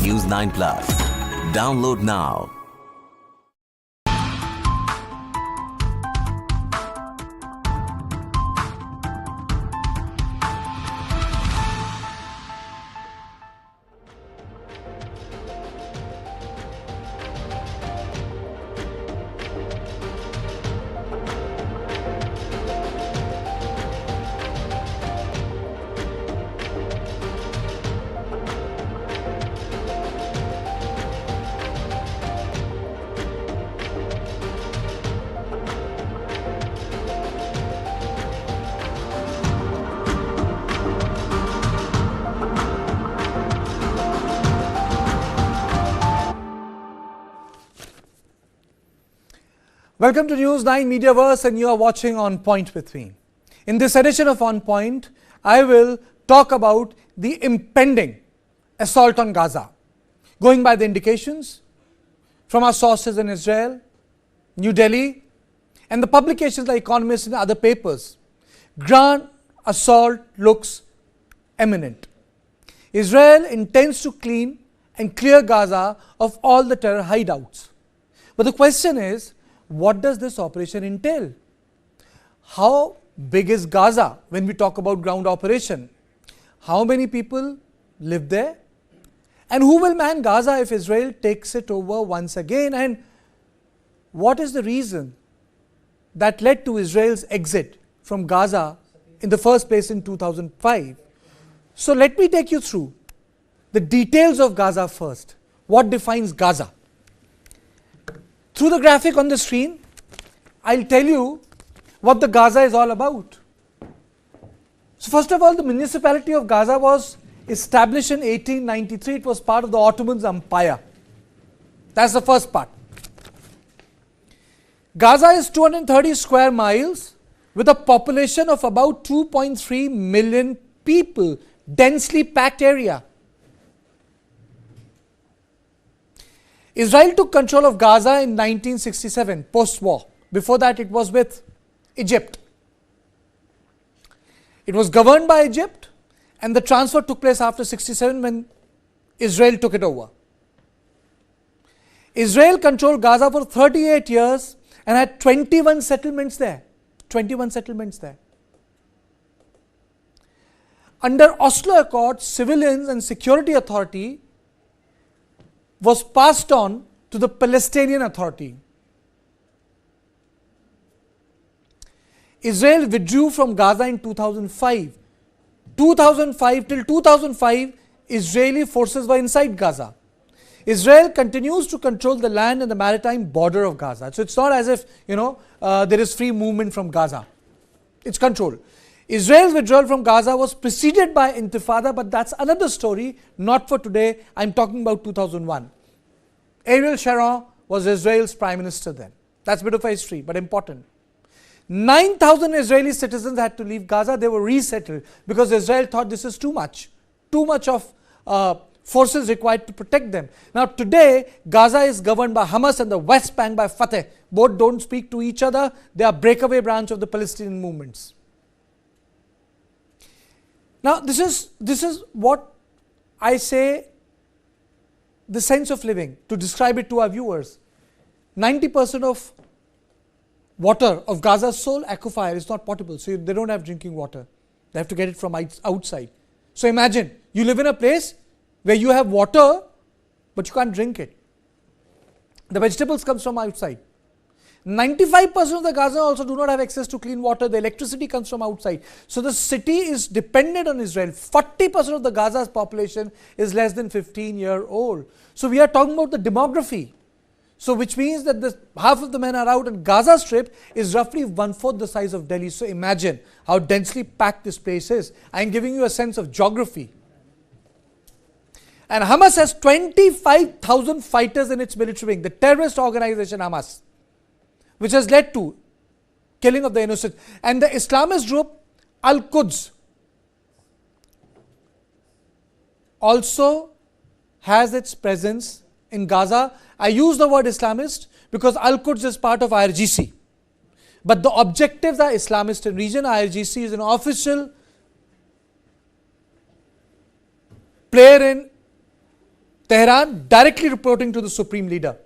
News9 Plus. Download now. Welcome to News9 Mediaverse, and you are watching On Point with me. In this edition of On Point, I will talk about the impending assault on Gaza. Going by the indications from our sources in Israel, New Delhi, and the publications like Economist and other papers, ground assault looks imminent. Israel intends to clean and clear Gaza of all the terror hideouts. But the question is, what does this operation entail? How big is Gaza when we talk about ground operation? How many people live there? And who will man Gaza if Israel takes it over once again? And what is the reason that led to Israel's exit from Gaza in the first place in 2005? So let me take you through the details of Gaza first. What defines Gaza? Through the graphic on the screen, I'll tell you what the Gaza is all about. So first of all, the municipality of Gaza was established in 1893. It was part of the Ottoman Empire. That's the first part. Gaza is 230 square miles with a population of about 2.3 million people, densely packed area. Israel took control of Gaza in 1967, post-war. Before that, it was with Egypt. It was governed by Egypt, and the transfer took place after 67 when Israel took it over. Israel controlled Gaza for 38 years and had 21 settlements there. 21 settlements there. Under Oslo Accords, civilians and security authority was passed on to the Palestinian Authority. Israel withdrew from Gaza in 2005. 2005 till 2005, Israeli forces were inside Gaza. Israel continues to control the land and the maritime border of Gaza. So it's not as if, there is free movement from Gaza. It's controlled. Israel's withdrawal from Gaza was preceded by Intifada, but that's another story, not for today. I'm talking about 2001. Ariel Sharon was Israel's prime minister then. That's a bit of a history, but important. 9,000 Israeli citizens had to leave Gaza. They were resettled because Israel thought this is too much. Too much of forces required to protect them. Now today, Gaza is governed by Hamas and the West Bank by Fatah. Both don't speak to each other. They are breakaway branch of the Palestinian movements. Now this is what I say, the sense of living, to describe it to our viewers. 90% of water of Gaza's sole aquifer is not potable, so they don't have drinking water. They have to get it from outside. So imagine, you live in a place where you have water, but you can't drink it. The vegetables comes from outside. 95% of the Gaza also do not have access to clean water. The electricity comes from outside. So the city is dependent on Israel. 40% of the Gaza's population is less than 15-year-old. So we are talking about the demography. So which means that half of the men are out, and Gaza Strip is roughly 1/4 the size of Delhi. So imagine how densely packed this place is. I am giving you a sense of geography. And Hamas has 25,000 fighters in its military wing, the terrorist organization Hamas, which has led to killing of the innocent. And the Islamist group Al-Quds also has its presence in Gaza. I use the word Islamist because Al-Quds is part of IRGC. But the objectives are Islamist in region. IRGC is an official player in Tehran directly reporting to the supreme leader.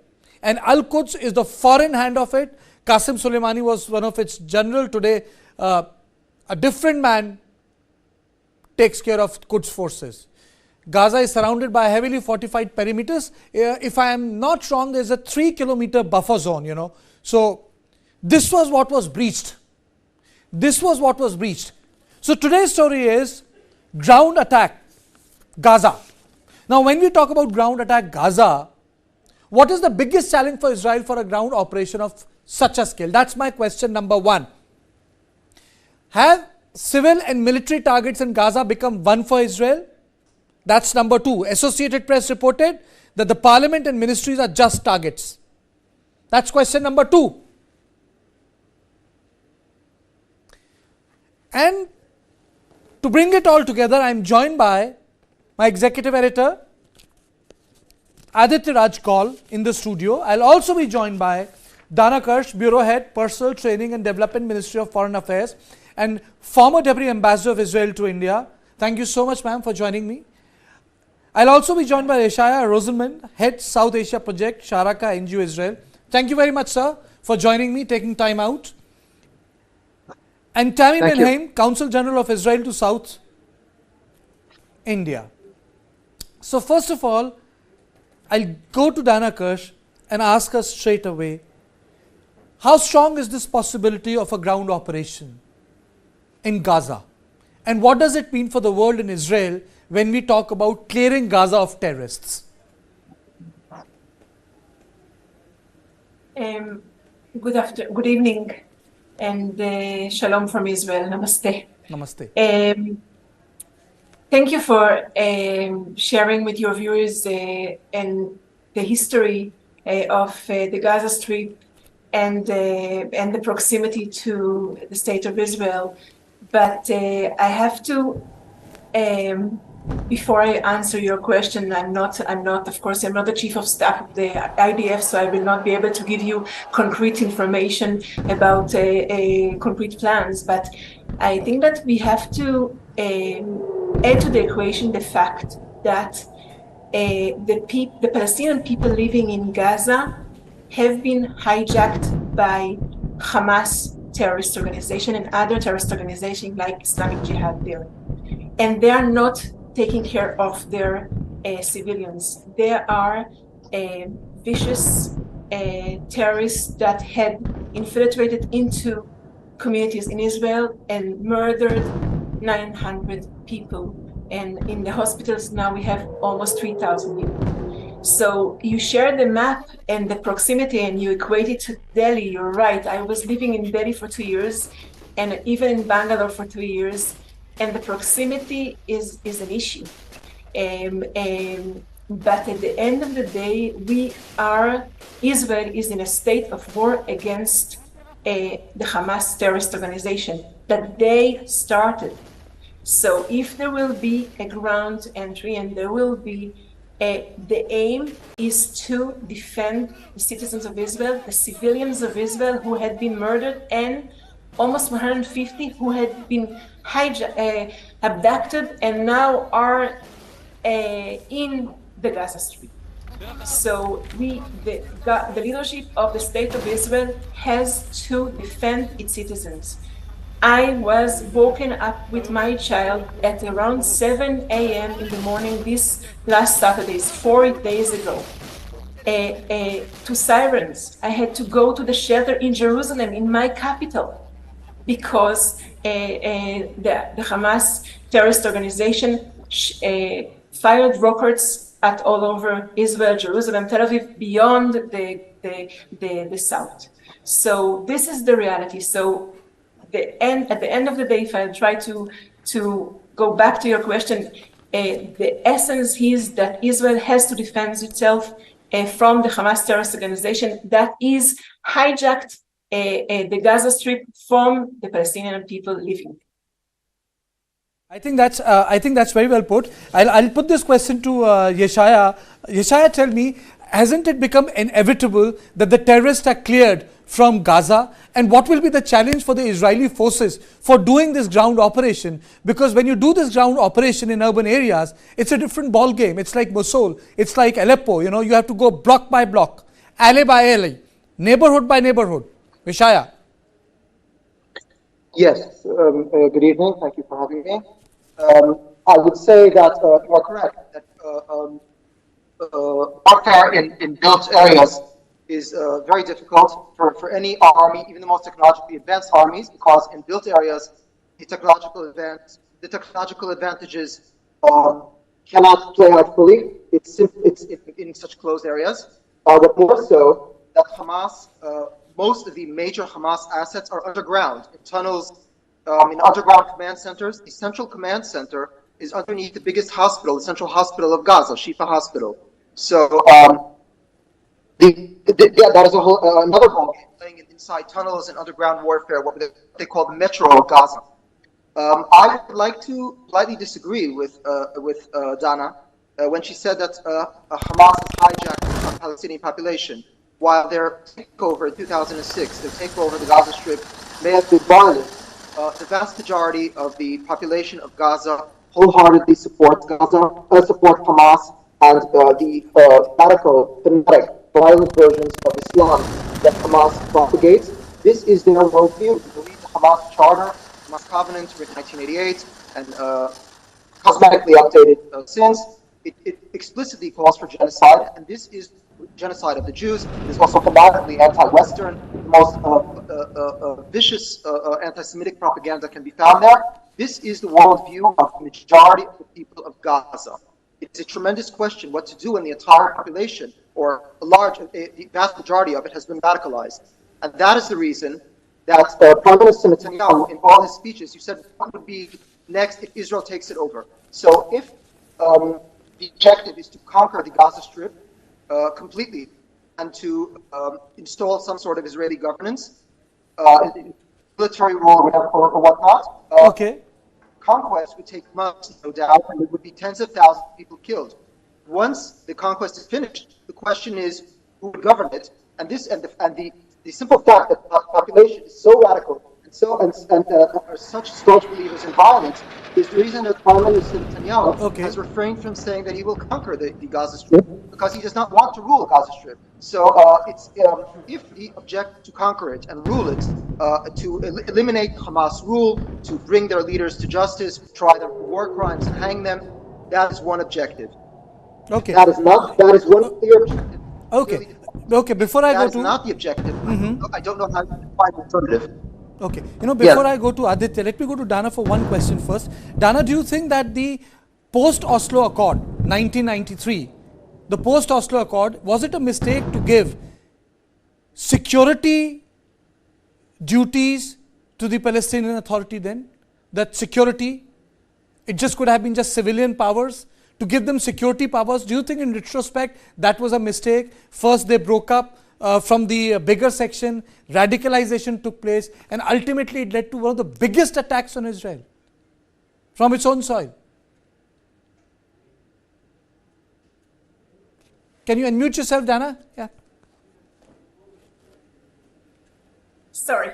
And Al-Quds is the foreign hand of it. Qasim Soleimani was one of its general. Today, a different man takes care of Quds forces. Gaza is surrounded by heavily fortified perimeters. If I am not wrong, there is a 3-kilometer buffer zone, you know. So, this was what was breached. This was what was breached. So, today's story is ground attack, Gaza. Now, when we talk about ground attack Gaza, what is the biggest challenge for Israel for a ground operation of such a scale? That's my question number one. Have civil and military targets in Gaza become one for Israel? That's number two. Associated Press reported that the parliament and ministries are just targets. That's question number two. And to bring it all together, I am joined by my executive editor, Aditya Raj Kaul, in the studio. I'll also be joined by Dana Kirsch, Bureau Head, Personal Training and Development, Ministry of Foreign Affairs, and former Deputy Ambassador of Israel to India. Thank you so much, ma'am, for joining me. I'll also be joined by Yeshaya Rosenman, Head South Asia Project, Sharaka NGO Israel. Thank you very much, sir, for joining me, taking time out. And Tammy Milheim, Consul General of Israel to South India. So first of all, I'll go to Dana Kirsch and ask her straight away, how strong is this possibility of a ground operation in Gaza? And what does it mean for the world and Israel when we talk about clearing Gaza of terrorists? Good evening, and shalom from Israel. Namaste. Namaste. Thank you for sharing with your viewers and the history of the Gaza Strip and the proximity to the state of Israel. But I have to, before I answer your question, I'm not the chief of staff of the IDF, so I will not be able to give you concrete information about concrete plans. But I think that we have to add to the equation the fact that the Palestinian people living in Gaza have been hijacked by Hamas terrorist organization and other terrorist organizations like Islamic Jihad there. And they are not taking care of their civilians. They are vicious terrorists that had infiltrated into communities in Israel and murdered 900 people. And in the hospitals now we have almost 3,000 people. So you share the map and the proximity and you equate it to Delhi. You're right. I was living in Delhi for 2 years and even in Bangalore for 2 years. And the proximity is an issue. But at the end of the day, Israel is in a state of war against the Hamas terrorist organization that they started. So if there will be a ground entry and there will be the aim is to defend the citizens of Israel, the civilians of Israel who had been murdered, and almost 150 who had been abducted and now are in the Gaza Strip. So the leadership of the state of Israel has to defend its citizens. I was woken up with my child at around 7 a.m. in the morning this last Saturday, 4 days ago, to sirens. I had to go to the shelter in Jerusalem, in my capital, because the Hamas terrorist organization fired rockets at all over Israel, Jerusalem, Tel Aviv, beyond the south. So this is the reality. So at the end of the day, if I try to go back to your question, the essence is that Israel has to defend itself from the Hamas terrorist organization that is hijacked the Gaza Strip from the Palestinian people living. I think that's very well put. I'll put this question to Yeshaya. Yeshaya, tell me, hasn't it become inevitable that the terrorists are cleared from Gaza, and what will be the challenge for the Israeli forces for doing this ground operation? Because when you do this ground operation in urban areas, it's a different ball game. It's like Mosul, it's like Aleppo. You know, you have to go block by block, alley by alley, neighborhood by neighborhood. Vishaya. Yes, good evening. Thank you for having me. I would say that you are correct, that warfare in built areas is very difficult for any army, even the most technologically advanced armies, because in built areas, the technological advantages cannot play out fully. It's in such closed areas. But more so, that Hamas, most of the major Hamas assets are underground, in tunnels, in underground command centers. The central command center is underneath the biggest hospital, the central hospital of Gaza, Shifa Hospital. So that is a whole another ballgame, playing inside tunnels and underground warfare, what they call the metro of Gaza. I would like to slightly disagree with Dana when she said that Hamas has hijacked the Palestinian population. While their takeover in 2006, their takeover of the Gaza Strip may have been violent, the vast majority of the population of Gaza wholeheartedly support Hamas and the radical, fanatic, violent versions of Islam that Hamas propagates. This is their worldview. They believe the Hamas Charter, Hamas Covenant, written in 1988, and cosmetically updated since. It explicitly calls for genocide, and this is genocide of the Jews. It is also fanatically anti-Western, the most vicious anti-Semitic propaganda can be found there. This is the worldview of the majority of the people of Gaza. It's a tremendous question what to do when the entire population, or the vast majority of it, has been radicalized. And that is the reason that Prime Minister Netanyahu, in all his speeches, you said what would be next if Israel takes it over. So if the objective is to conquer the Gaza Strip completely and to install some sort of Israeli governance, military rule or whatnot, Okay. conquest would take months, no doubt, and there would be tens of thousands of people killed. Once the conquest is finished, the question is who would govern it, and the simple fact that the population is so radical and are such staunch believers in violence is the reason that Prime Minister Netanyahu has refrained from saying that he will conquer the Gaza Strip, because he does not want to rule Gaza Strip. So if he objects to conquer it and rule it, to eliminate Hamas rule, to bring their leaders to justice, try their war crimes and hang them, that is one objective. Okay. That is one clear objective. Okay. Okay. Before I go That is to not the objective. I don't know how to define the alternative. Okay. Before I go to Aditya, let me go to Dana for one question first. Dana, do you think that the post-Oslo Accord, 1993, the post-Oslo Accord, was it a mistake to give security duties to the Palestinian Authority then? That security, it just could have been just civilian powers, to give them security powers. Do you think in retrospect that was a mistake? First they broke up from the bigger section, radicalization took place, and ultimately it led to one of the biggest attacks on Israel from its own soil. Can you unmute yourself, Dana? Yeah. Sorry.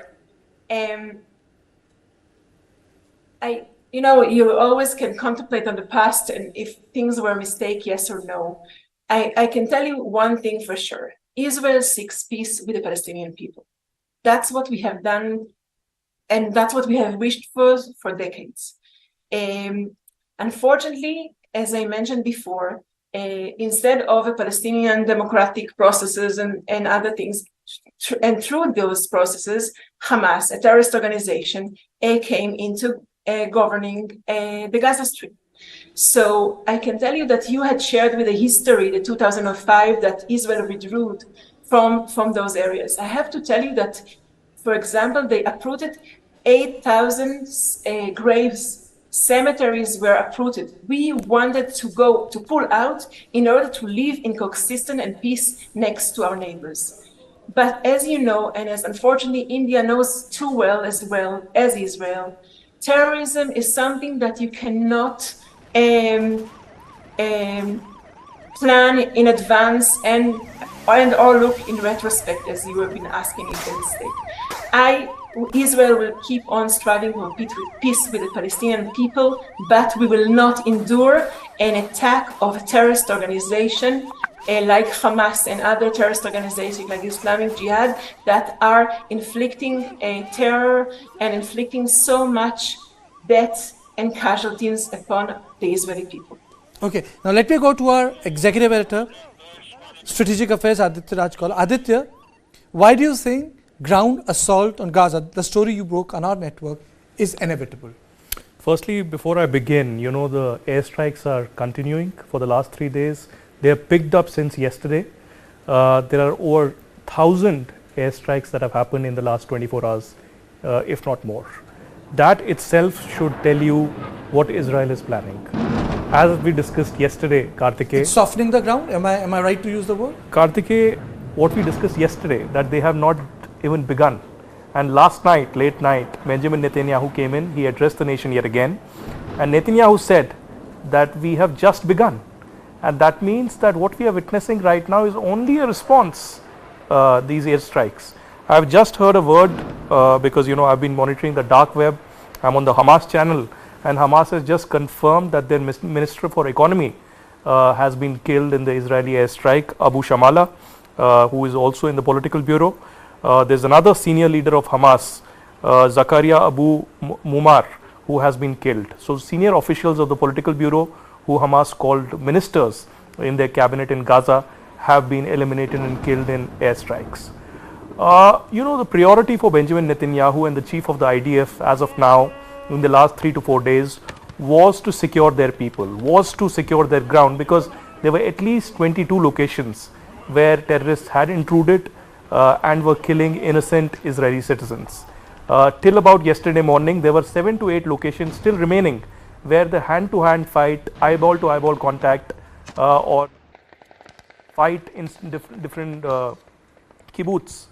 You always can contemplate on the past and if things were a mistake, yes or no. I can tell you one thing for sure. Israel seeks peace with the Palestinian people. That's what we have done, and that's what we have wished for decades. Unfortunately, as I mentioned before, instead of a Palestinian democratic processes and other things, and through those processes, Hamas, a terrorist organization, came into governing the Gaza Strip. So I can tell you that you had shared with the history, the 2005, that Israel withdrew from those areas. I have to tell you that, for example, they uprooted 8,000 graves, cemeteries were uprooted. We wanted to pull out in order to live in coexistence and peace next to our neighbors. But as you know, and as unfortunately India knows too well as Israel, terrorism is something that you cannot plan in advance and or look in retrospect, as you have been asking, is a mistake. Israel will keep on striving for peace with the Palestinian people, but we will not endure an attack of a terrorist organization like Hamas and other terrorist organizations like Islamic Jihad that are inflicting terror and inflicting so much death and casualties upon the Israeli people. Okay, now let me go to our executive editor, Strategic Affairs, Aditya Rajkala. Aditya, why do you think ground assault on Gaza, the story you broke on our network, is inevitable? Firstly, before I begin, the airstrikes are continuing for the last 3 days. They have picked up since yesterday. There are over 1,000 airstrikes that have happened in the last 24 hours, if not more. That itself should tell you what Israel is planning. As we discussed yesterday, Karthikeya. It's softening the ground? Am I right to use the word? Karthikeya, what we discussed yesterday, that they have not even begun. And last night, late night, Benjamin Netanyahu came in, he addressed the nation yet again. And Netanyahu said that we have just begun. And that means that what we are witnessing right now is only a response, these airstrikes. I've just heard a word because I've been monitoring the dark web. I'm on the Hamas channel, and Hamas has just confirmed that their Minister for Economy has been killed in the Israeli airstrike, Abu Shamala, who is also in the political bureau. There's another senior leader of Hamas, Zakaria Abu Mumar, who has been killed. So senior officials of the political bureau, who Hamas called ministers in their cabinet in Gaza, have been eliminated and killed in airstrikes. The priority for Benjamin Netanyahu and the chief of the IDF as of now, in the last 3 to 4 days, was to secure their people, was to secure their ground, because there were at least 22 locations where terrorists had intruded and were killing innocent Israeli citizens. Till about yesterday morning, there were 7 to 8 locations still remaining where the hand-to-hand fight, eyeball-to-eyeball contact or fight in different kibbutz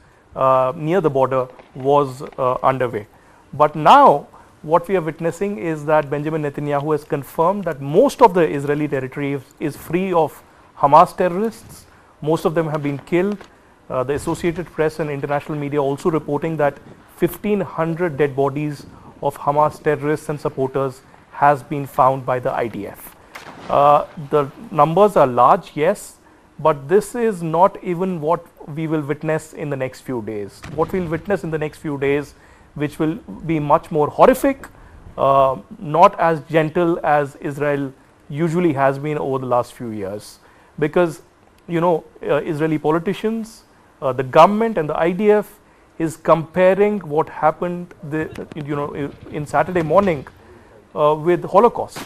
near the border was underway. But now what we are witnessing is that Benjamin Netanyahu has confirmed that most of the Israeli territory is free of Hamas terrorists. Most of them have been killed. The Associated Press and international media also reporting that 1,500 dead bodies of Hamas terrorists and supporters has been found by the IDF. The numbers are large, yes, but this is not even what we will witness in the next few days. What we'll witness in the next few days, which will be much more horrific, not as gentle as Israel usually has been over the last few years. Because, Israeli politicians, the government and the IDF is comparing what happened in Saturday morning with Holocaust.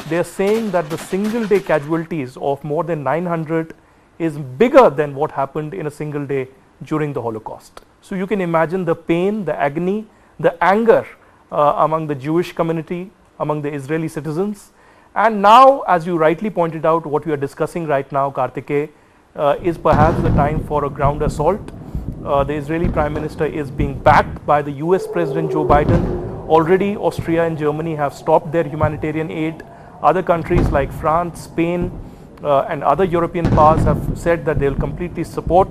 They are saying that the single day casualties of more than 900 is bigger than what happened in a single day during the Holocaust. So you can imagine the pain, the agony, the anger among the Jewish community, among the Israeli citizens. And now, as you rightly pointed out, what we are discussing right now, Karthikeya, is perhaps the time for a ground assault. The Israeli Prime Minister is being backed by the US President Joe Biden. Already Austria and Germany have stopped their humanitarian aid. Other countries like France, Spain and other European powers have said that they will completely support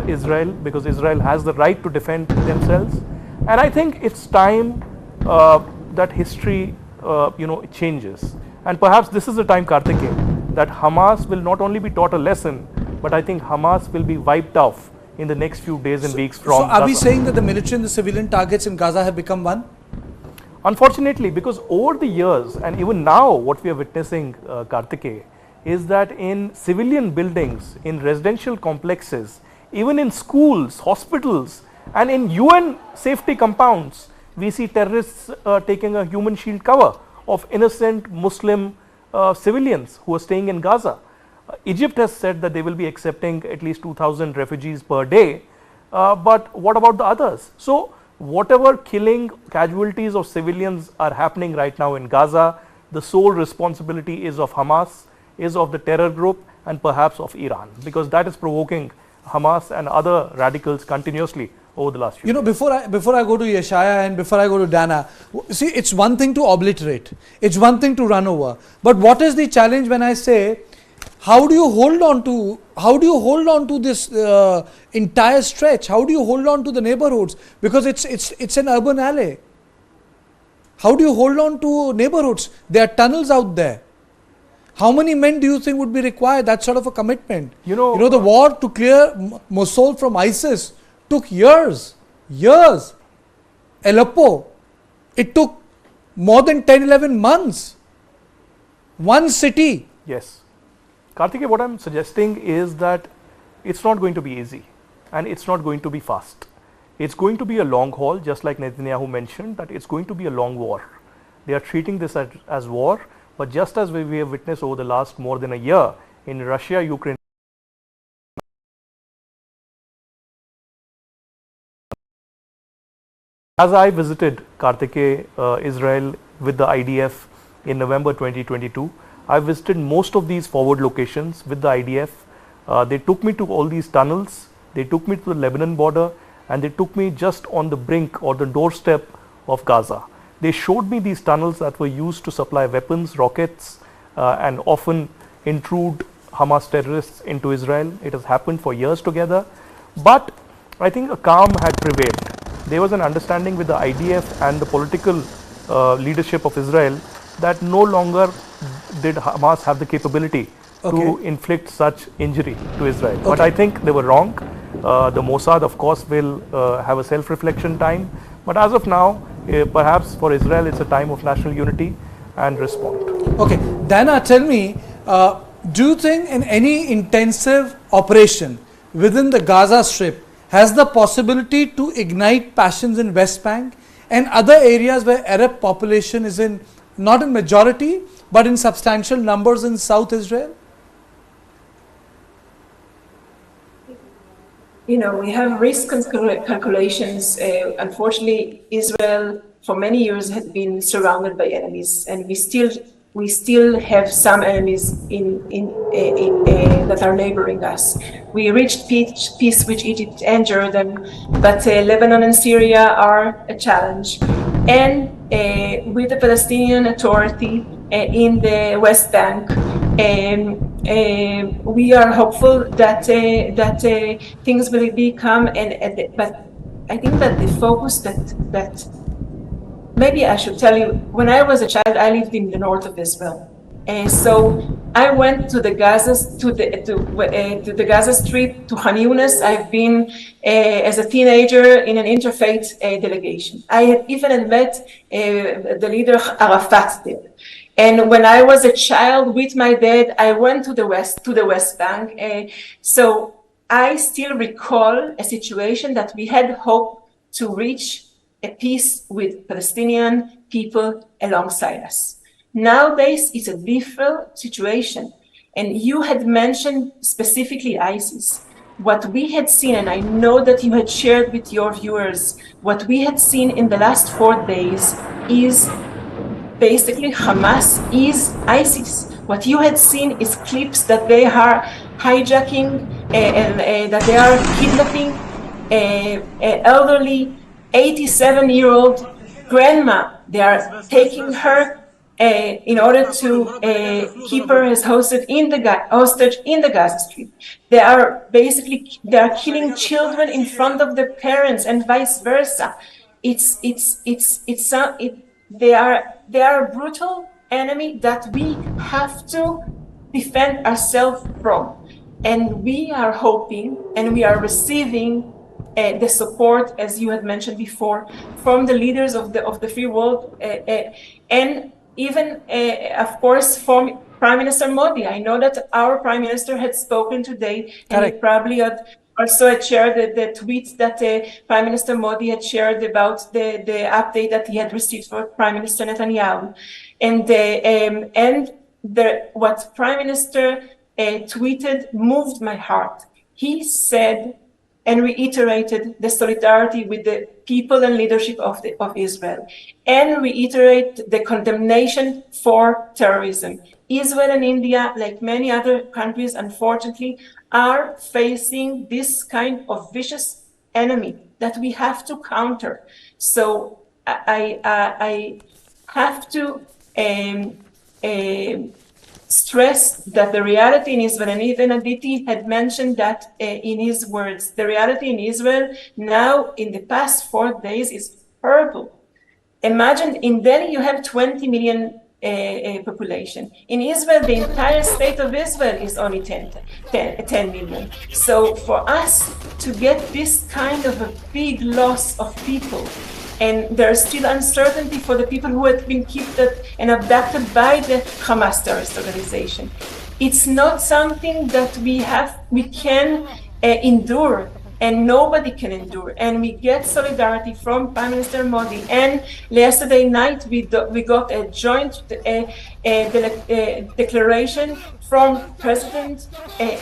Israel, because Israel has the right to defend themselves. And I think it's time that history changes. And perhaps this is the time, Karthikeya, that Hamas will not only be taught a lesson, but I think Hamas will be wiped off in the next few days and weeks from Gaza. So are we Gaza. saying that the military and the civilian targets in Gaza have become one? Unfortunately, because over the years and even now what we are witnessing, Karthikeya, is that in civilian buildings, in residential complexes, even in schools, hospitals and in UN safety compounds, we see terrorists taking a human shield cover of innocent Muslim civilians who are staying in Gaza. Egypt has said that they will be accepting at least 2,000 refugees per day, but what about the others? So whatever killing casualties of civilians are happening right now in Gaza, the sole responsibility is of Hamas, is of the terror group and perhaps of Iran, because that is provoking Hamas and other radicals continuously over the last few days. Before I go to Yeshaya and before I go to Dana, see, it's one thing to obliterate, it's one thing to run over, but what is the challenge when I say how do you hold on to this entire stretch? How do you hold on to the neighborhoods? Because it's an urban alley. How do you hold on to neighborhoods? There are tunnels out there. How many men do you think would be required? That sort of a commitment. You know, the war to clear Mosul from ISIS took years. Aleppo, it took more than 10, 11 months. One city. Yes. Karthikeya, what I'm suggesting is that it's not going to be easy and it's not going to be fast. It's going to be a long haul, just like Netanyahu mentioned, that it's going to be a long war. They are treating this as war, but just as we have witnessed over the last more than a year in Russia, Ukraine, as I visited Karthikeya, Israel with the IDF in November 2022, I visited most of these forward locations with the IDF. They took me to all these tunnels, they took me to the Lebanon border, and they took me just on the brink or the doorstep of Gaza. They showed me these tunnels that were used to supply weapons, rockets, and often intrude Hamas terrorists into Israel. It has happened for years together, but I think a calm had prevailed. There was an understanding with the IDF and the political leadership of Israel that no longer did Hamas have the capability to inflict such injury to Israel. But I think they were wrong. The Mossad, of course, will have a self-reflection time. But as of now, perhaps for Israel, it's a time of national unity and respond. Okay, Dana, tell me, do you think in any intensive operation within the Gaza Strip has the possibility to ignite passions in West Bank and other areas where Arab population is not in majority, but in substantial numbers in South Israel? You know, we have risk calculations. Unfortunately, Israel for many years had been surrounded by enemies, and we still have some enemies that are neighboring us. We reached peace with Egypt and Jordan, but Lebanon and Syria are a challenge. And with the Palestinian Authority in the West Bank, we are hopeful that things will become. But I think that the focus that maybe I should tell you, when I was a child, I lived in the north of Israel. So I went to the Gaza Strip, to Khan Yunis. I've been as a teenager in an interfaith delegation. I had even met the leader Arafat there. And when I was a child with my dad, I went to the West Bank. So I still recall a situation that we had hope to reach a peace with Palestinian people alongside us. Nowadays, it's a different situation. And you had mentioned specifically ISIS. What we had seen, and I know that you had shared with your viewers, what we had seen in the last 4 days is basically Hamas is ISIS. What you had seen is clips that they are hijacking and that they are kidnapping an elderly 87-year-old grandma. They are taking her in order to keep her as hostage in the Gaza Strip. They are killing children in front of their parents and vice versa. They are a brutal enemy that we have to defend ourselves from. And we are hoping and we are receiving the support, as you had mentioned before, from the leaders of the free world, and even, of course, from Prime Minister Modi. I know that our Prime Minister had spoken today, and he probably also had shared the tweets that Prime Minister Modi had shared about the update that he had received from Prime Minister Netanyahu. And what Prime Minister tweeted moved my heart. He said and reiterated the solidarity with the people and leadership of Israel, and reiterate the condemnation for terrorism. Israel and India, like many other countries, unfortunately, are facing this kind of vicious enemy that we have to counter. So I have to stress that the reality in Israel, and even Aditi had mentioned that in his words, the reality in Israel now in the past 4 days is horrible. Imagine in Delhi you have 20 million population. In Israel, the entire state of Israel is only 10 million. So for us to get this kind of a big loss of people, and there's still uncertainty for the people who have been kidnapped and abducted by the Hamas terrorist organization. It's not something that we can endure, and nobody can endure. And we get solidarity from Prime Minister Modi. And yesterday night, we got a joint declaration from President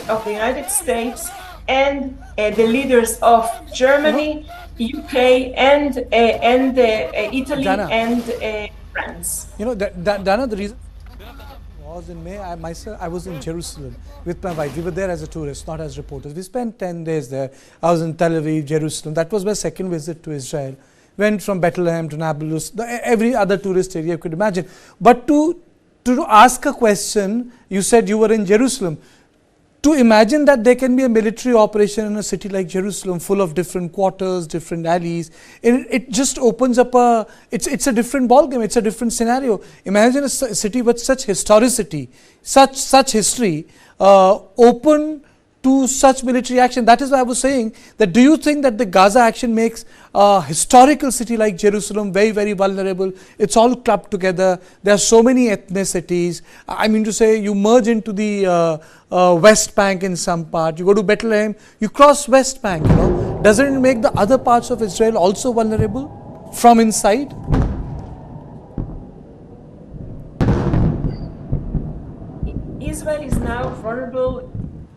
of the United States and the leaders of Germany, UK, and Italy, Dana. and France. You know, Dana, the reason was in May, I was in Jerusalem with my wife. We were there as a tourist, not as reporters. We spent 10 days there. I was in Tel Aviv, Jerusalem. That was my second visit to Israel. Went from Bethlehem to Nablus, every other tourist area you could imagine. But to ask a question, you said you were in Jerusalem. To imagine that there can be a military operation in a city like Jerusalem full of different quarters, different alleys, it just opens up it's a different ballgame, it's a different scenario. Imagine a city with such historicity, such history, open to such military action. That is why I was saying that, do you think that the Gaza action makes a historical city like Jerusalem very, very vulnerable? It's all clubbed together. There are so many ethnicities. I mean to say, you merge into the West Bank in some part. You go to Bethlehem, you cross West Bank, you know. Doesn't it make the other parts of Israel also vulnerable from inside? Israel is now vulnerable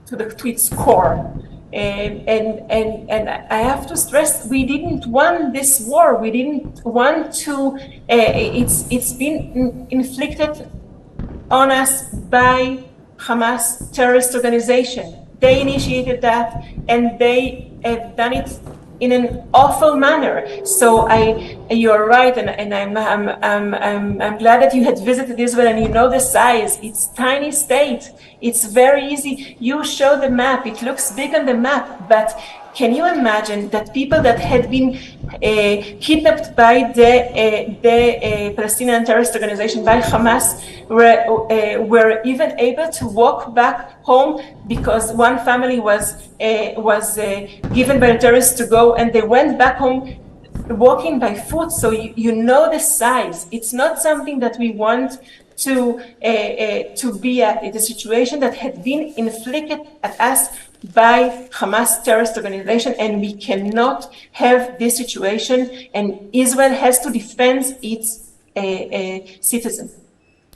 to its core, and I have to stress, we didn't want this war. We didn't want to. It's been inflicted on us by Hamas terrorist organization. They initiated that, and they have done it in an awful manner. So you are right, and I'm glad that you had visited Israel and you know the size. It's tiny state. It's very easy. You show the map. It looks big on the map, but can you imagine that people that had been kidnapped by the Palestinian terrorist organization, by Hamas, were even able to walk back home because one family was given by the terrorists to go, and they went back home walking by foot. So you know the size. It's not something that we want to be at. It's a situation that had been inflicted at us by Hamas terrorist organization, and we cannot have this situation, and Israel has to defend its citizens.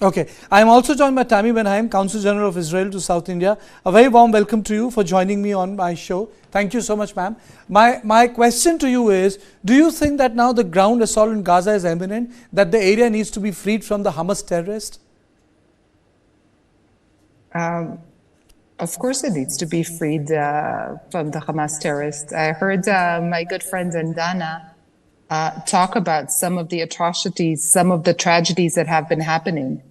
Okay, I am also joined by Tammy Benhaim, Consul General of Israel to South India. A very warm welcome to you for joining me on my show. Thank you so much, ma'am. My question to you is, do you think that now the ground assault in Gaza is imminent, that the area needs to be freed from the Hamas terrorists? Of course it needs to be freed from the Hamas terrorists. I heard my good friend Dana talk about some of the atrocities, some of the tragedies that have been happening.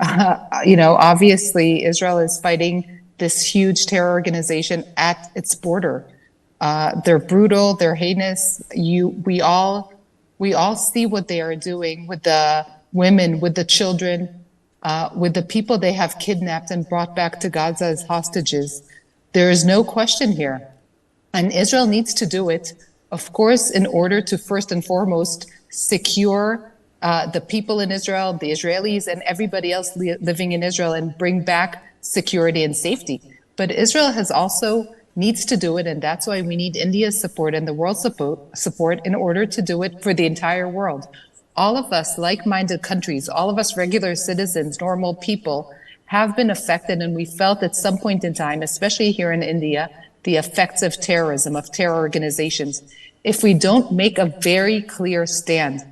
Obviously Israel is fighting this huge terror organization at its border. They're brutal, they're heinous. We all see what they are doing with the women, with the children, with the people they have kidnapped and brought back to Gaza as hostages. There is no question here. And Israel needs to do it, of course, in order to first and foremost secure the people in Israel, the Israelis, and everybody else living in Israel, and bring back security and safety. But Israel has also needs to do it, and that's why we need India's support and the world's support in order to do it for the entire world. All of us like-minded countries, all of us regular citizens, normal people, have been affected, and we felt at some point in time, especially here in India, the effects of terrorism, of terror organizations. If we don't make a very clear stand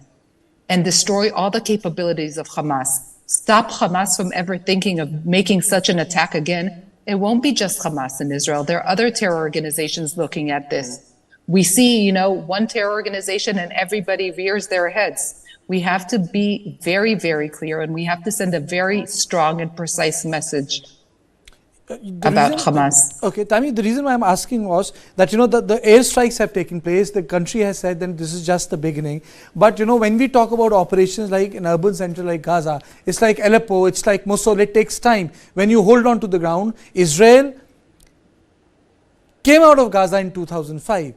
and destroy all the capabilities of Hamas, stop Hamas from ever thinking of making such an attack again, it won't be just Hamas in Israel. There are other terror organizations looking at this. We see, one terror organization and everybody rears their heads. We have to be very, very clear, and we have to send a very strong and precise message about Hamas. Okay, Tami, the reason why I'm asking was that, the airstrikes have taken place. The country has said that this is just the beginning. But, when we talk about operations like an urban center like Gaza, it's like Aleppo, it's like Mosul, it takes time. When you hold on to the ground, Israel came out of Gaza in 2005.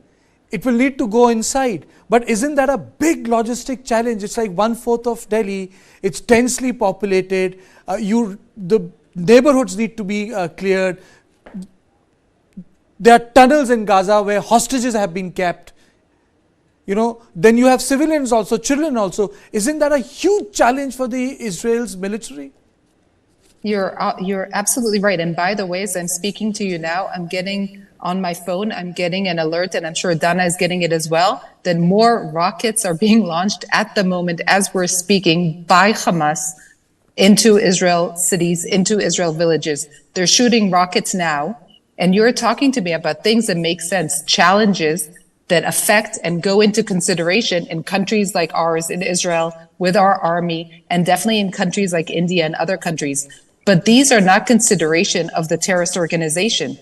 It will need to go inside. But isn't that a big logistic challenge? It's like 1/4 of Delhi. It's densely populated. The neighborhoods need to be cleared. There are tunnels in Gaza where hostages have been kept. Then you have civilians also, children also. Isn't that a huge challenge for the Israel's military? You're absolutely right. And by the way, as I'm speaking to you now, I'm getting on my phone, I'm getting an alert, and I'm sure Dana is getting it as well, that more rockets are being launched at the moment as we're speaking by Hamas into Israel cities, into Israel villages. They're shooting rockets now. And you're talking to me about things that make sense, challenges that affect and go into consideration in countries like ours, in Israel, with our army, and definitely in countries like India and other countries. But these are not consideration of the terrorist organization.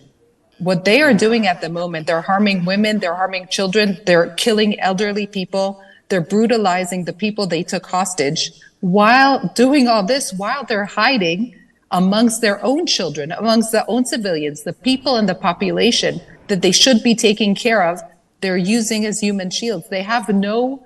What they are doing at the moment, they're harming women, they're harming children, they're killing elderly people, they're brutalizing the people they took hostage, while doing all this, while they're hiding amongst their own children, amongst their own civilians, the people in the population that they should be taking care of, they're using as human shields. They have no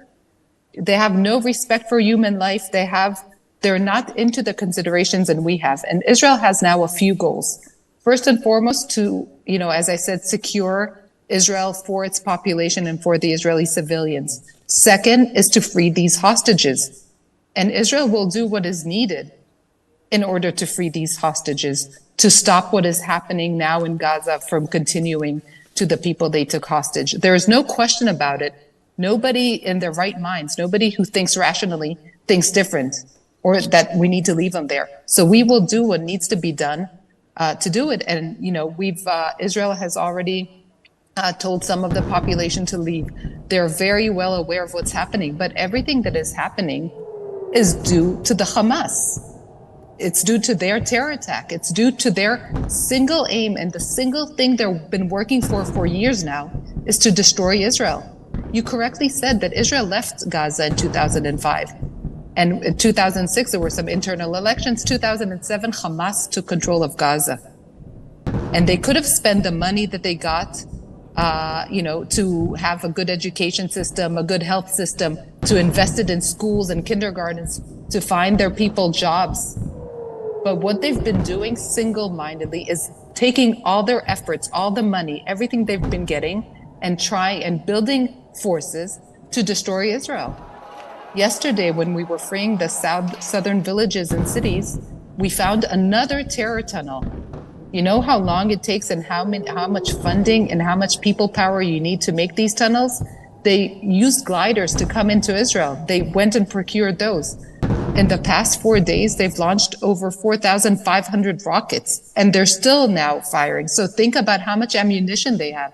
respect for human life. They're not into the considerations that we have. And Israel has now a few goals. First and foremost, to, as I said, secure Israel for its population and for the Israeli civilians. Second is to free these hostages. And Israel will do what is needed in order to free these hostages, to stop what is happening now in Gaza from continuing to the people they took hostage. There is no question about it. Nobody in their right minds, nobody who thinks rationally thinks different, or that we need to leave them there. So we will do what needs to be done to do it. And, Israel has already told some of the population to leave. They're very well aware of what's happening, but everything that is happening is due to the Hamas. It's due to their terror attack. It's due to their single aim, and the single thing they've been working for years now is to destroy Israel. You correctly said that Israel left Gaza in 2005. And in 2006, there were some internal elections. 2007, Hamas took control of Gaza. And they could have spent the money that they got, to have a good education system, a good health system, to invest it in schools and kindergartens, to find their people jobs. But what they've been doing single-mindedly is taking all their efforts, all the money, everything they've been getting, and building forces to destroy Israel. Yesterday, when we were freeing the southern villages and cities, we found another terror tunnel. You know how long it takes and how much funding and how much people power you need to make these tunnels? They used gliders to come into Israel. They went and procured those. In the past 4 days, they've launched over 4,500 rockets, and they're still now firing. So think about how much ammunition they have.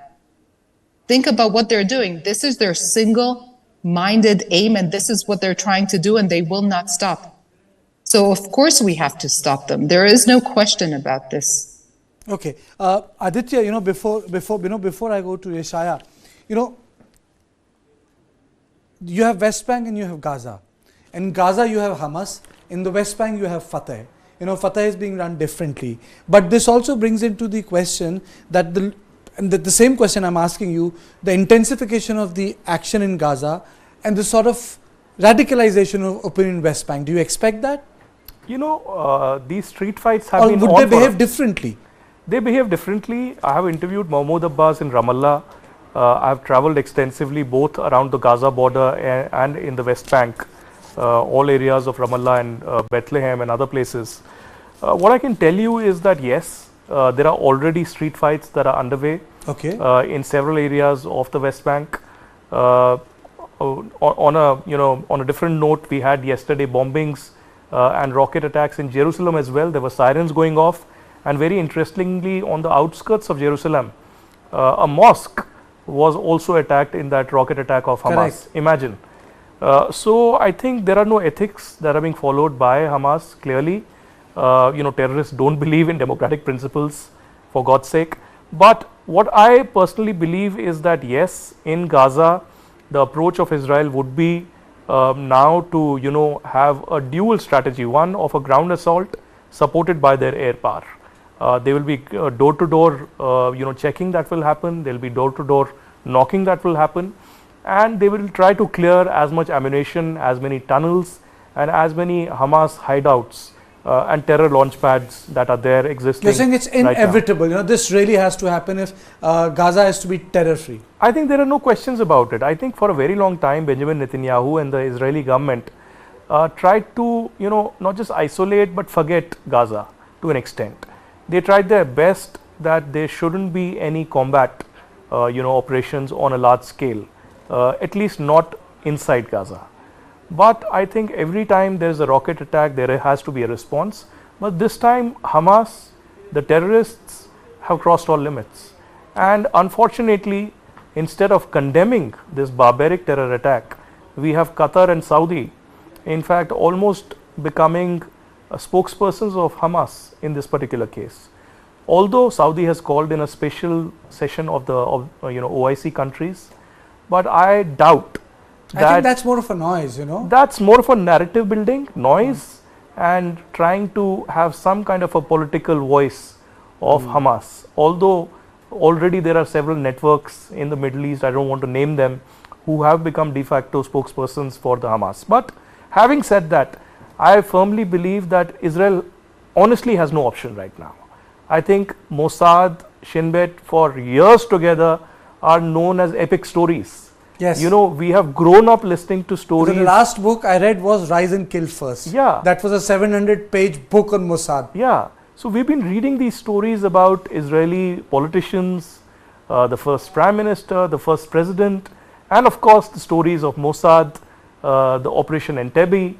Think about what they're doing. This is their single-minded aim, and this is what they're trying to do, and they will not stop. So of course we have to stop them. There is no question about this. Okay, Aditya, before I go to Yeshaya, you have West Bank and you have Gaza. In Gaza, you have Hamas. In the West Bank, you have Fatah. Fatah is being run differently. But this also brings into the question that the same question I'm asking you, the intensification of the action in Gaza and the sort of radicalization of opinion in West Bank. Do you expect that? These street fights have been on. Or would they behave differently? They behave differently. I have interviewed Mahmoud Abbas in Ramallah. I have traveled extensively both around the Gaza border and in the West Bank, all areas of Ramallah and Bethlehem and other places. What I can tell you is that yes, there are already street fights that are underway. Okay. In several areas of the West Bank. On a different note, we had yesterday bombings and rocket attacks in Jerusalem as well. There were sirens going off, and very interestingly, on the outskirts of Jerusalem, a mosque was also attacked in that rocket attack of Hamas. Correct. Imagine. So I think there are no ethics that are being followed by Hamas. Clearly, terrorists don't believe in democratic principles, for God's sake. But what I personally believe is that yes, in Gaza, the approach of Israel would be now to have a dual strategy, one of a ground assault supported by their air power. There will be door to door checking that will happen. There will be door to door knocking that will happen, and they will try to clear as much ammunition, as many tunnels, and as many Hamas hideouts and terror launch pads that are there existing. You're saying it's inevitable. This really has to happen if Gaza has to be terror free. I think there are no questions about it. I think for a very long time, Benjamin Netanyahu and the Israeli government tried to not just isolate but forget Gaza to an extent. They tried their best that there shouldn't be any combat operations on a large scale, at least not inside Gaza. But I think every time there is a rocket attack, there has to be a response. But this time, Hamas, the terrorists, have crossed all limits. And unfortunately, instead of condemning this barbaric terror attack, we have Qatar and Saudi, in fact, almost becoming spokespersons of Hamas in this particular case. Although Saudi has called in a special session of the OIC countries, but I doubt. I think that's more of a noise, That's more of a narrative building, noise, and trying to have some kind of a political voice of Hamas. Although already there are several networks in the Middle East, I don't want to name them, who have become de facto spokespersons for the Hamas. But having said that, I firmly believe that Israel honestly has no option right now. I think Mossad, Shin Bet for years together are known as epic stories. Yes. We have grown up listening to stories. The last book I read was Rise and Kill First. Yeah. That was a 700-page book on Mossad. Yeah. So we've been reading these stories about Israeli politicians, the first prime minister, the first president, and of course the stories of Mossad, the Operation Entebbe,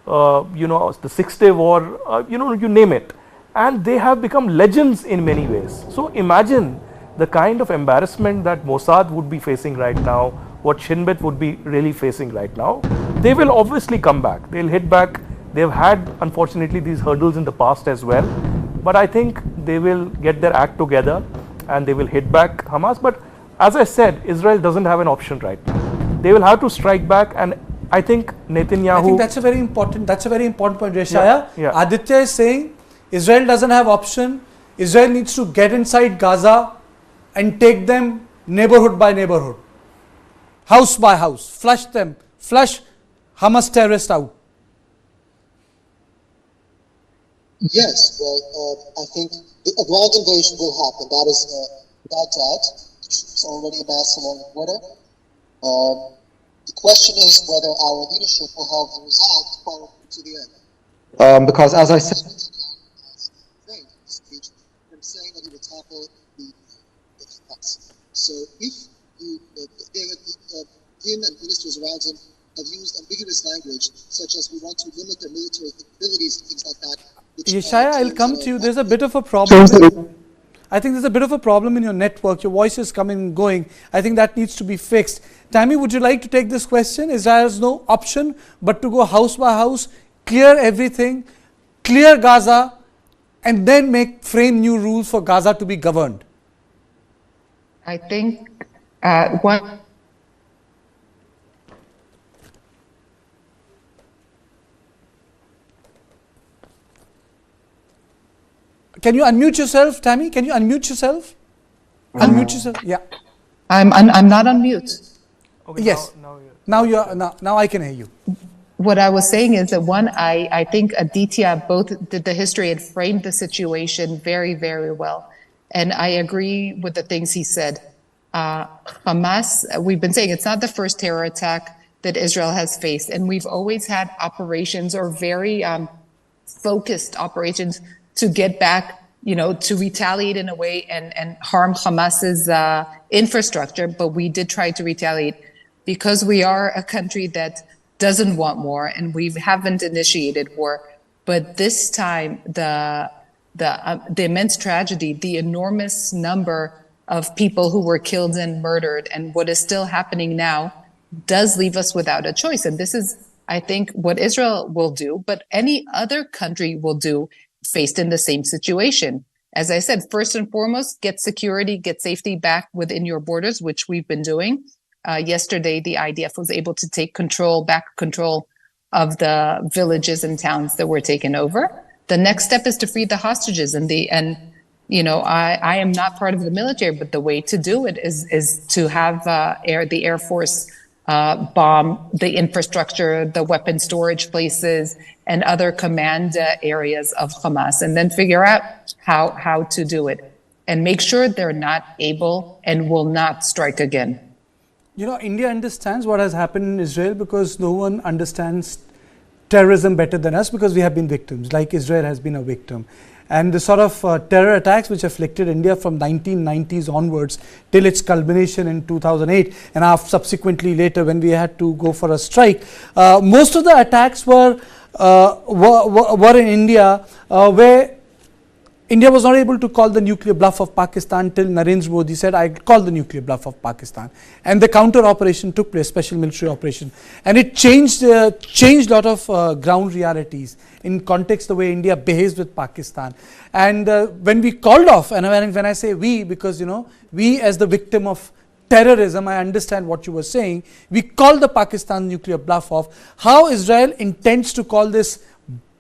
the Six-Day War, you name it. And they have become legends in many ways. So imagine the kind of embarrassment that Mossad would be facing right now, what Shin Bet would be really facing right now. They will obviously come back. They'll hit back. They've had, unfortunately, these hurdles in the past as well. But I think they will get their act together and they will hit back Hamas. But as I said, Israel doesn't have an option right now. They will have to strike back, and I think Netanyahu. I think that's a very important point, Reshaya. Yeah. Aditya is saying Israel doesn't have option. Israel needs to get inside Gaza and take them neighborhood by neighborhood, house by house, flush them, flush Hamas terrorists out. Yes, well, I think a ground invasion will happen. That is without doubt. It's already amassed along the border. The question is whether our leadership will have the resolve to follow to the end. Because as I said, speech from saying that he would tackle the Hamas. So if him and ministers around him have used ambiguous language, such as we want to limit their military capabilities and things like that. Yeshaya, I'll come to you. There's a bit of a problem. I think there's a bit of a problem in your network. Your voice is coming and going. I think that needs to be fixed. Tammy, would you like to take this question? Israel has no option but to go house by house, clear everything, clear Gaza, and then frame new rules for Gaza to be governed. I think one. Can you unmute yourself, Tammy? Can you unmute yourself? Unmute yourself. Yeah. I'm not on mute. Okay, yes. Now I can hear you. What I was saying is that one, I think Aditya both did the history and framed the situation very, very well. And I agree with the things he said. Hamas, we've been saying it's not the first terror attack that Israel has faced. And we've always had operations or very focused operations to get back, to retaliate in a way and harm Hamas's infrastructure. But we did try to retaliate because we are a country that doesn't want war and we haven't initiated war. But this time, the immense tragedy, the enormous number of people who were killed and murdered, and what is still happening now does leave us without a choice. And this is, I think, what Israel will do, but any other country will do faced in the same situation. As I said, first and foremost, get security, get safety back within your borders, which we've been doing. Yesterday, the IDF was able to take back control of the villages and towns that were taken over. The next step is to free the hostages, and I am not part of the military, but the way to do it is to have the Air Force bomb the infrastructure, the weapon storage places, and other command areas of Hamas, and then figure out how to do it, and make sure they're not able and will not strike again. India understands what has happened in Israel because no one understands terrorism better than us, because we have been victims, like Israel has been a victim. And the sort of terror attacks which afflicted India from 1990s onwards till its culmination in 2008, and subsequently later when we had to go for a strike, most of the attacks were in India, where India was not able to call the nuclear bluff of Pakistan till Narendra Modi said, I call the nuclear bluff of Pakistan. And the counter operation took place, special military operation. And it changed a lot of ground realities in context the way India behaves with Pakistan. And when we called off, and when I say we, because we as the victim of terrorism, I understand what you were saying, we called the Pakistan nuclear bluff off. How Israel intends to call this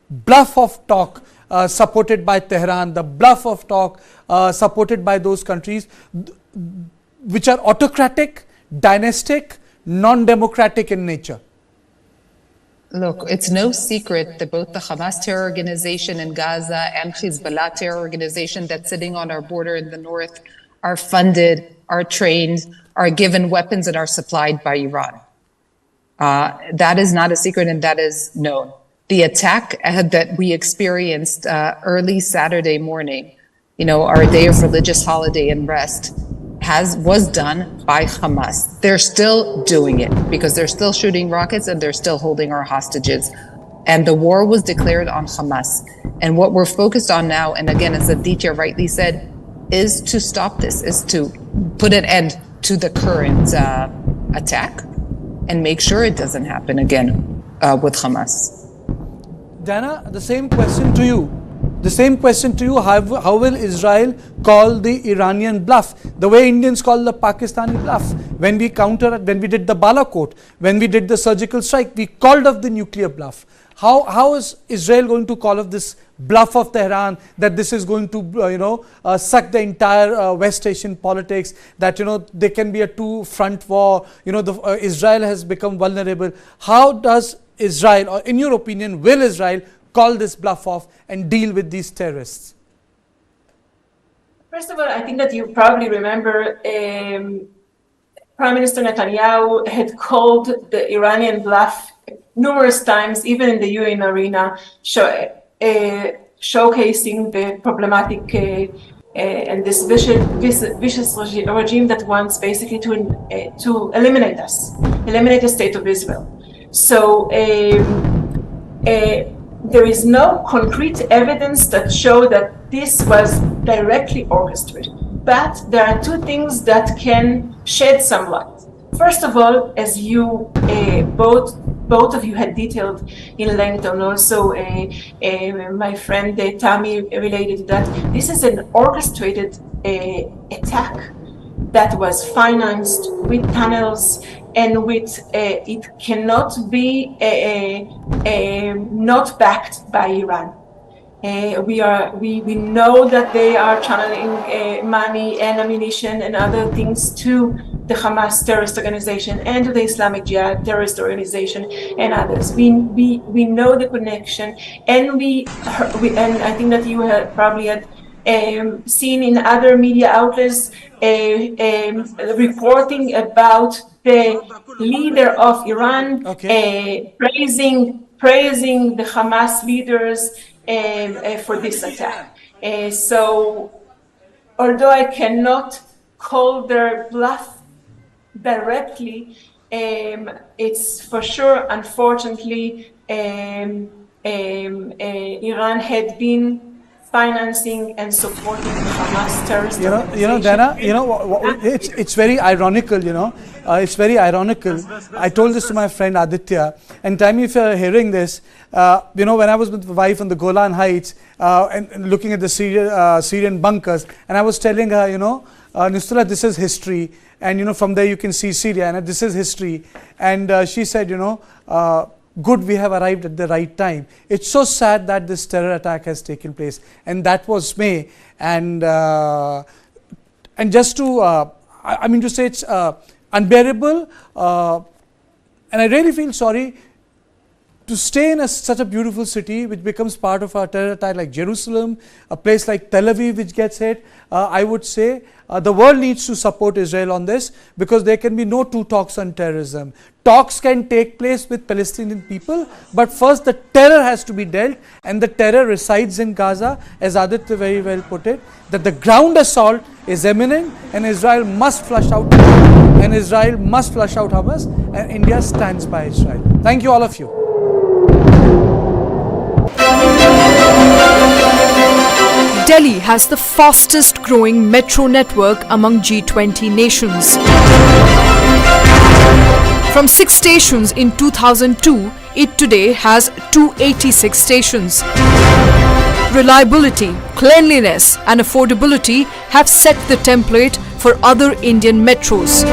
bluff of talk supported by Tehran, the bluff of talk supported by those countries which are autocratic, dynastic, non-democratic in nature? Look, it's no secret that both the Hamas terror organization in Gaza and Hezbollah terror organization that's sitting on our border in the north are funded, are trained, are given weapons, and are supplied by Iran. That is not a secret, and that is known. The attack that we experienced early Saturday morning, our day of religious holiday and rest, was done by Hamas. They're still doing it because they're still shooting rockets and they're still holding our hostages. And the war was declared on Hamas. And what we're focused on now, and again, as Aditya rightly said, is to stop this, is to put an end to the current attack and make sure it doesn't happen again with Hamas. Dana, the same question to you. How will Israel call the Iranian bluff? The way Indians call the Pakistani bluff. When we did the Balakot, when we did the surgical strike, we called off the nuclear bluff. How is Israel going to call off this bluff of Tehran, that this is going to suck the entire West Asian politics, that there can be a two-front war, Israel has become vulnerable. How does Israel, or in your opinion, will Israel call this bluff off and deal with these terrorists? First of all, I think that you probably remember Prime Minister Netanyahu had called the Iranian bluff numerous times, even in the UN arena, showcasing the problematic and this vicious regime that wants basically to eliminate the state of Israel. So there is no concrete evidence that show that this was directly orchestrated. But there are two things that can shed some light. First of all, as you both of you had detailed in length, and also my friend Tami related to that, this is an orchestrated attack that was financed with tunnels and with it cannot be not backed by Iran. We know that they are channeling money and ammunition and other things to the Hamas terrorist organization and to the Islamic Jihad terrorist organization and others. We know the connection, and and I think that you have probably had seen in other media outlets reporting about the leader of Iran praising the Hamas leaders for this attack. So although I cannot call their bluff directly, it's for sure, unfortunately, Iran had been financing and supporting the Hamas terrorist organization. Dana, it's very ironical, it's very ironical. I told this to my friend Aditya, and tell me if you're hearing this, when I was with my wife on the Golan Heights and looking at the Syrian bunkers, and I was telling her, Nistula, this is history, and from there you can see Syria, and this is history, and she said, good, we have arrived at the right time. It's so sad that this terror attack has taken place, and that was May, and just to, to say it's unbearable, and I really feel sorry to stay in such a beautiful city which becomes part of a terror attack like Jerusalem, a place like Tel Aviv which gets hit. I would say the world needs to support Israel on this, because there can be no two talks on terrorism. Talks can take place with Palestinian people, but first the terror has to be dealt, and the terror resides in Gaza, as Aditya very well put it, that the ground assault is imminent, and Israel must flush out Hamas, and India stands by Israel. Thank you, all of you. Delhi has the fastest growing metro network among G20 nations. From 6 stations in 2002, it today has 286 stations. Reliability, cleanliness and affordability have set the template for other Indian metros.